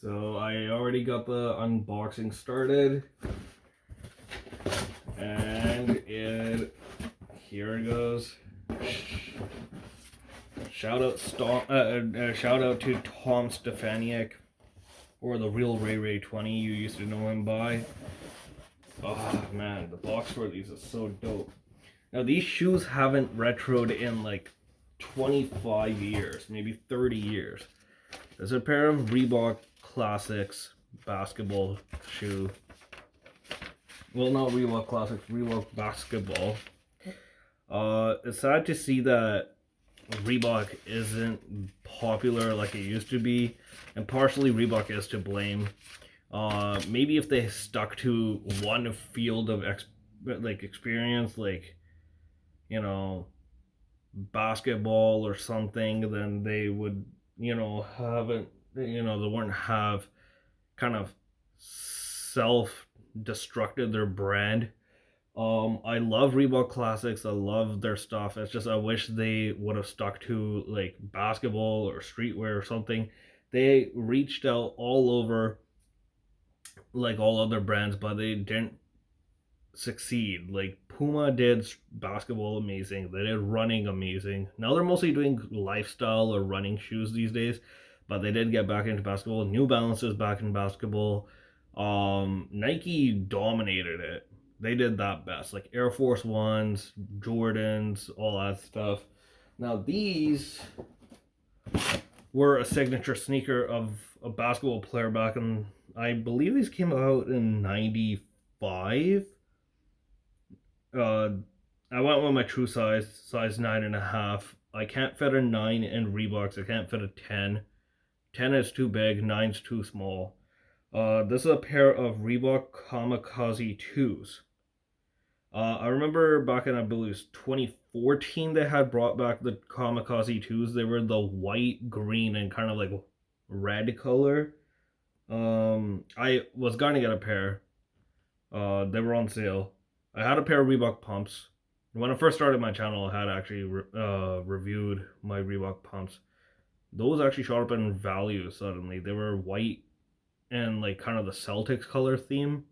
So I already got the unboxing started, and here it goes. Shout out to Tom Stefaniak, or the real Ray 20 you used to know him by. Oh man, the box for these is so dope. Now these shoes haven't retroed in like 25 years, maybe 30 years. There's a pair of Reebok Classics basketball shoe. Well, not Reebok Classics, Reebok basketball. It's sad to see that Reebok isn't popular like it used to be, and partially Reebok is to blame. Maybe if they stuck to one field of experience, like, you know, basketball or something, then they would, haven't, they wouldn't have kind of self-destructed their brand. I love Reebok Classics. I love their stuff. It's just I wish they would have stuck to like basketball or streetwear or something. They reached out all over like all other brands, but they didn't succeed. Like Puma did basketball amazing. They did running amazing. Now they're mostly doing lifestyle or running shoes these days, but they did get back into basketball. New Balance is back in basketball. Nike dominated it. They did that best. Like Air Force Ones, Jordans, all that stuff. Now these were a signature sneaker of a basketball player back in, I believe these came out in 95. I went with my true size 9.5. I can't fit a 9 in Reeboks. I can't fit a 10. 10 is too big, 9's too small. This is a pair of Reebok Kamikaze 2s. I remember back in, I believe it was 2014, they had brought back the Kamikaze 2s. They were the white, green, and kind of like red color. I was gonna get a pair. They were on sale. I had a pair of Reebok pumps. When I first started my channel, I had actually reviewed my Reebok pumps. Those actually shot up in value suddenly. They were white and like kind of the Celtics color theme.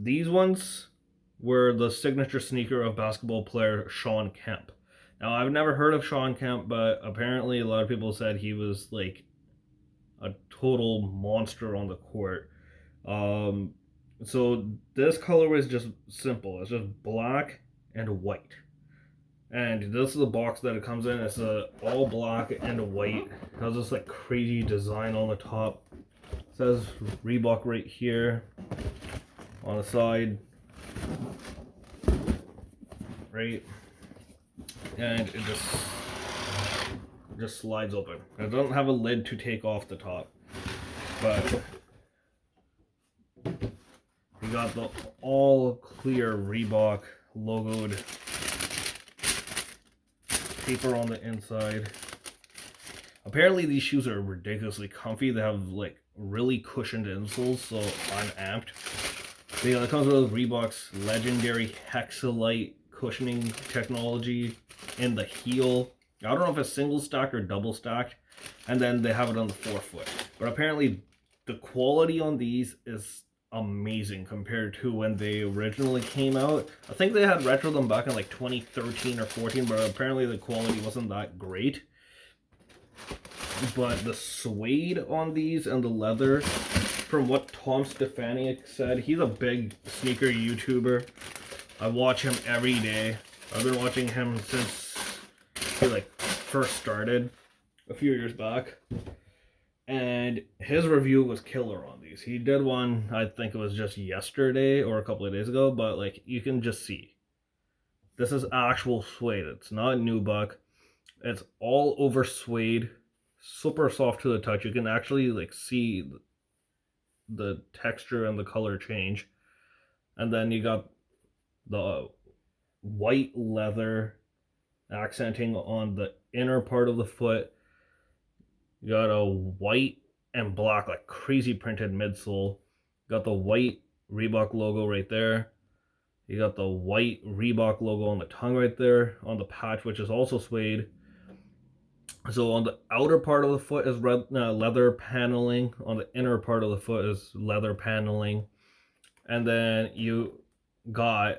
These ones were the signature sneaker of basketball player Shawn Kemp. Now, I've never heard of Shawn Kemp, but apparently a lot of people said he was like a total monster on the court. So this color is just simple. It's just black and white. And this is the box that it comes in. It's all black and white. It has this like crazy design on the top. It says Reebok right here on the side. Right. And it just slides open. It doesn't have a lid to take off the top. But you got the all clear Reebok logoed paper on the inside. Apparently these shoes are ridiculously comfy. They have like really cushioned insoles, so I'm amped. But yeah, that comes with Reebok's legendary Hexalite cushioning technology in the heel. I don't know if it's single stacked or double stacked, and then they have it on the forefoot. But apparently the quality on these is amazing compared to when they originally came out. I think they had retro them back in like 2013 or 14, but apparently the quality wasn't that great. But the suede on these and the leather, from what Tom Stefaniak said, he's a big sneaker YouTuber. I watch him every day. I've been watching him since he like first started a few years back. And his review was killer on these. He did one, I think it was just yesterday or a couple of days ago, but like you can just see. This is actual suede. It's not nubuck. It's all over suede. Super soft to the touch. You can actually like see the texture and the color change. And then you got the white leather accenting on the inner part of the foot. You got a white and black, like crazy printed midsole. Got the white Reebok logo right there. You got the white Reebok logo on the tongue right there, on the patch, which is also suede. So on the outer part of the foot is leather paneling. On the inner part of the foot is leather paneling. And then you got,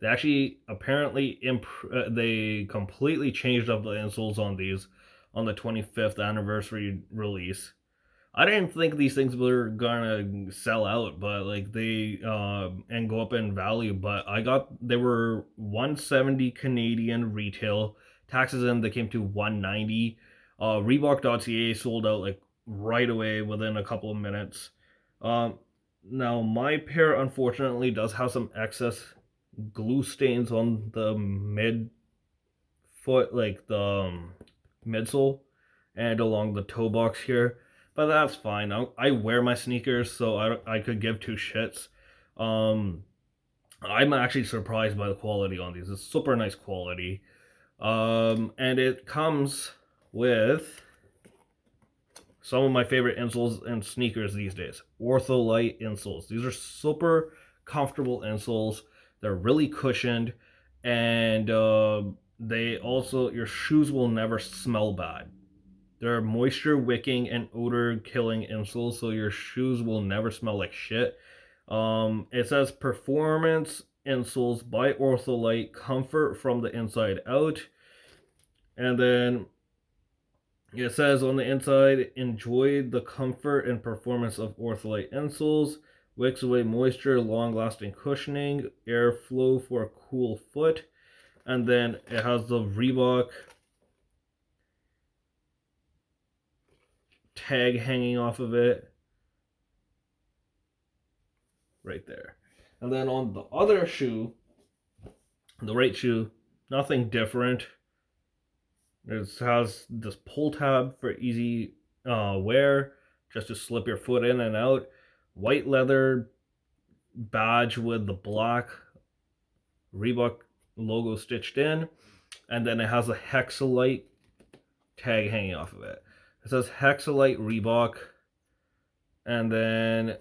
they actually apparently they completely changed up the insoles on these on the 25th anniversary release. I didn't think these things were gonna sell out, but like they and go up in value. But they were 170 Canadian retail. Taxes in, they came to 190. Reebok.ca sold out like right away within a couple of minutes. Um, Now my pair unfortunately does have some excess glue stains on the mid foot, like the midsole, and along the toe box here. But that's fine. I wear my sneakers, so I could give two shits. Um, I'm actually surprised by the quality on these. It's super nice quality. And it comes with some of my favorite insoles and sneakers these days. Ortholite insoles. These are super comfortable insoles. They're really cushioned, and they also, your shoes will never smell bad. They're moisture wicking and odor killing insoles, so your shoes will never smell like shit. It says performance insoles by Ortholite, comfort from the inside out, and then it says on the inside, enjoy the comfort and performance of Ortholite insoles. Wicks away moisture, long-lasting cushioning, airflow for a cool foot. And then it has the Reebok tag hanging off of it. Right there. And then on the other shoe, the right shoe, nothing different. It has this pull tab for easy wear, just to slip your foot in and out. White leather badge with the black Reebok logo stitched in, and then it has a Hexalite tag hanging off of it. It says Hexalite Reebok, and then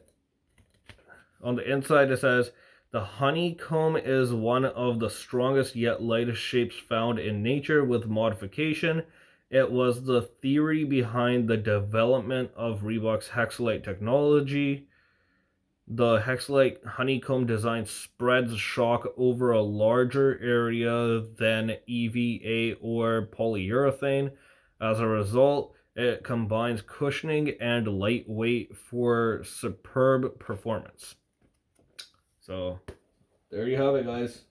on the inside it says, the honeycomb is one of the strongest yet lightest shapes found in nature with modification. It was the theory behind the development of Reebok's Hexalite technology. The Hexalite honeycomb design spreads shock over a larger area than EVA or polyurethane. As a result, it combines cushioning and lightweight for superb performance. So, there you have it, guys.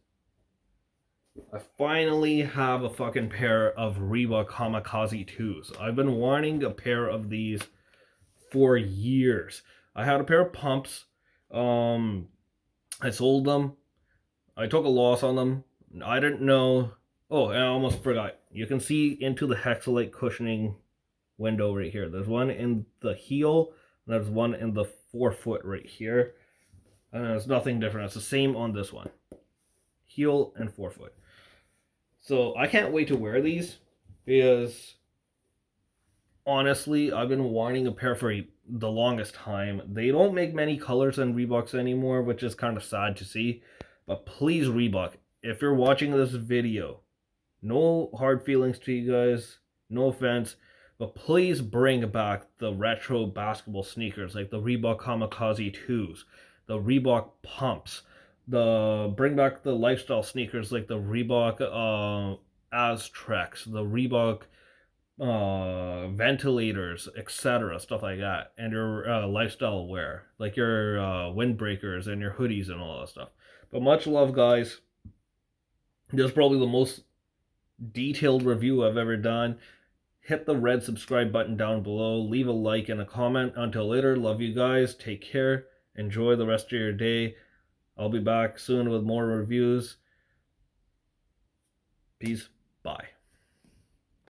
I finally have a fucking pair of Reebok Kamikaze 2s. I've been wanting a pair of these for years. I had a pair of pumps. I sold them. I took a loss on them. I didn't know. Oh, and I almost forgot. You can see into the Hexalite cushioning window right here. There's one in the heel, and there's one in the forefoot right here. And there's nothing different. It's the same on this one. Heel and forefoot. So I can't wait to wear these, because honestly, I've been wanting a pair for the longest time. They don't make many colors in Reeboks anymore, which is kind of sad to see. But please, Reebok, if you're watching this video, no hard feelings to you guys, no offense, but please bring back the retro basketball sneakers like the Reebok Kamikaze 2s, the Reebok pumps, bring back the lifestyle sneakers like the Reebok Aztrex, the Reebok ventilators, etc., stuff like that, and your lifestyle wear like your windbreakers and your hoodies and all that stuff. But much love, guys. This is probably the most detailed review I've ever done. Hit the red subscribe button down below, leave a like and a comment. Until later, love you guys, take care, enjoy the rest of your day. I'll be back soon with more reviews. Peace, bye.